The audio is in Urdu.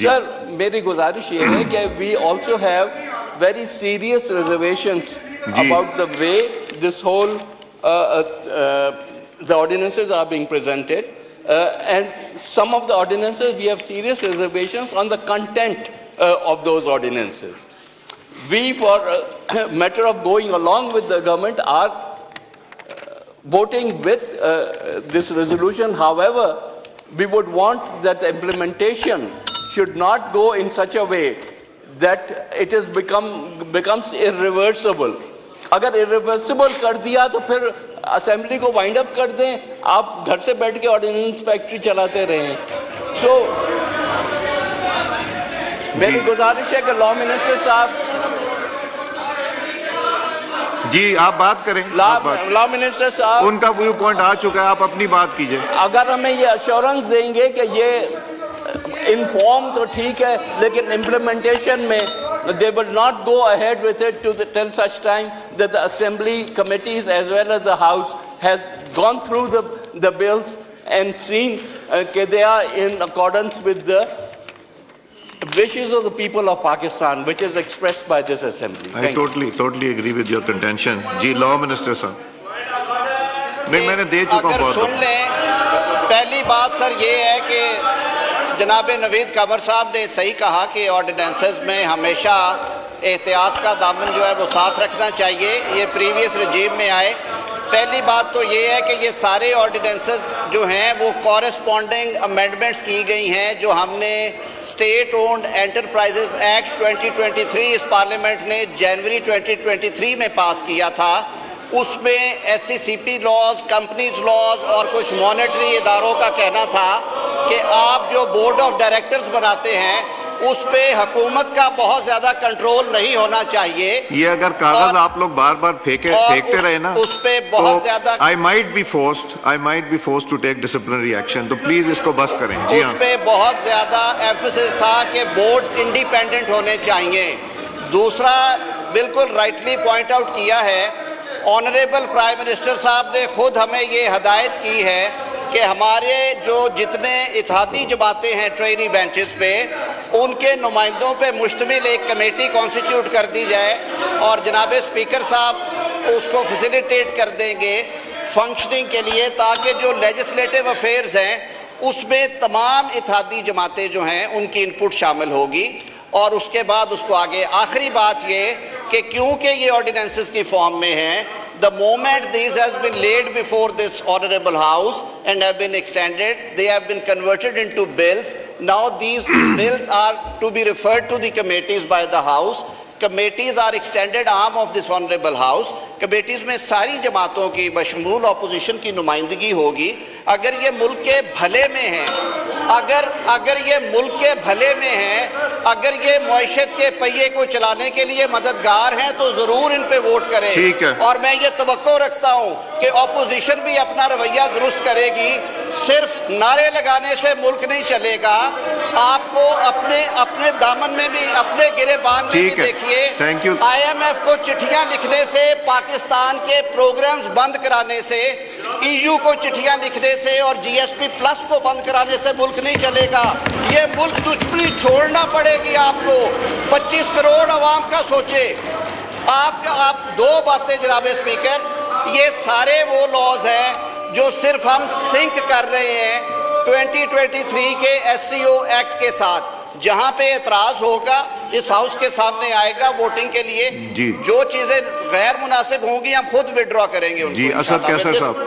سر میری گزارش یہ ہے کہ we also have very serious reservations about the way this whole the ordinances are being presented, and some of the ordinances we have serious reservations on the content of those ordinances. We, for a matter of going along with the government, are voting with this resolution. However, we would want that the implementation should not go in such a way that it is becomes irreversible. اگر irreversible کر دیا تو پھر اسمبلی کو وائنڈ اپ کر دیں, آپ گھر سے بیٹھ کے آرڈیننس فیکٹری چلاتے رہیں. سو میری گزارش ہے کہ لا منسٹر صاحب, جی آپ بات کریں. لا منسٹر صاحب, ان کا ویو پوائنٹ آ چکا ہے, آپ اپنی بات کیجئے. اگر ہمیں یہ ایشورنس دیں گے کہ یہ انفارم تو ٹھیک ہے, لیکن امپلیمنٹیشن میں they will not go ahead with it till such time that the assembly committees as well as the house has gone through the bills and seen that they are in accordance with the wishes of the people of Pakistan, which is expressed by this assembly. I totally agree with your contention. جی لا منسٹر صاحب, نہیں میں نے دے چکا ہوں. اگر سن لیں, پہلی بات سر یہ ہے کہ جناب نوید قمر صاحب نے صحیح کہا کہ آرڈیننسز میں ہمیشہ احتیاط کا دامن جو ہے وہ ساتھ رکھنا چاہیے. یہ پریویس رجیم میں آئے. پہلی بات تو یہ ہے کہ یہ سارے آرڈیننسز جو ہیں وہ کورسپونڈنگ امینڈمنٹس کی گئی ہیں جو ہم نے اسٹیٹ اونڈ انٹرپرائزز ایکٹ 2023 اس پارلیمنٹ نے جنوری 2023 میں پاس کیا تھا. اس میں ایس سی سی پی لاز, کمپنیز لاز اور کچھ مانیٹری اداروں کا کہنا تھا کہ آپ جو بورڈ آف ڈائریکٹرز بناتے ہیں اس پہ حکومت کا بہت زیادہ کنٹرول نہیں ہونا چاہیے. یہ اگر کاغذ آپ لوگ بار بار پھینکتے رہے نا, اس پہ بہت زیادہ I might be forced to take disciplinary action. تو پلیز اس کو بس کریں. جی ہاں, اس پہ بہت زیادہ ایمفیسس تھا کہ بورڈز انڈیپینڈنٹ ہونے چاہیے. دوسرا بالکل رائٹلی پوائنٹ آؤٹ کیا ہے آنریبل پرائم منسٹر صاحب نے, خود ہمیں یہ ہدایت کی ہے کہ ہمارے جو جتنے اتحادی جماعتیں ہیں ٹرینی بینچز پہ, ان کے نمائندوں پہ مشتمل ایک کمیٹی کانسٹیٹیوٹ کر دی جائے اور جناب اسپیکر صاحب اس کو فیسیلیٹیٹ کر دیں گے فنکشننگ کے لیے, تاکہ جو لیجسلیٹو افیئرز ہیں اس میں تمام اتحادی جماعتیں جو ہیں ان کی انپٹ شامل ہوگی. اور اس کے بعد اس کو آگے. آخری بات یہ کہ کیونکہ یہ آرڈیننسز کی فارم میں ہیں, the moment these has been laid before this honorable house and have been extended, they have been converted into bills. Now these bills are to be referred to the committees by the house. Committees are extended arm of this honorable house. Committees میں ساری جماعتوں کی بشمول اپوزیشن کی نمائندگی ہوگی. اگر یہ ملک کے بھلے میں ہیں, اگر یہ ملک کے بھلے میں ہیں, اگر یہ معیشت کے پہیے کو چلانے کے لیے مددگار ہیں تو ضرور ان پہ ووٹ کریں. اور میں یہ توقع رکھتا ہوں کہ اپوزیشن بھی اپنا رویہ درست کرے گی. صرف نعرے لگانے سے ملک نہیں چلے گا. آپ کو اپنے دامن میں بھی, اپنے گریبان میں بھی دیکھیے. آئی ایم ایف کو چٹھیاں لکھنے سے, پاکستان کے پروگرامز بند کرانے سے, ای یو کو چٹھیاں لکھنے سے اور جی ایس پی پلس کو بند کرانے سے ملک نہیں چلے گا. یہ ملک دشمنی چھوڑنا پڑے گی آپ کو. 25 کروڑ عوام کا سوچے. آپ دو باتیں جناب اسپیکر, یہ سارے وہ لاز ہیں جو صرف ہم سنک کر رہے ہیں 2023 کے ایس سی او ایکٹ کے ساتھ. جہاں پہ اعتراض ہوگا اس ہاؤس کے سامنے آئے گا ووٹنگ کے لیے. جو چیزیں غیر مناسب ہوں گی ہم خود وڈرا کریں گے ان کو. جی اسد کیسر صاحب.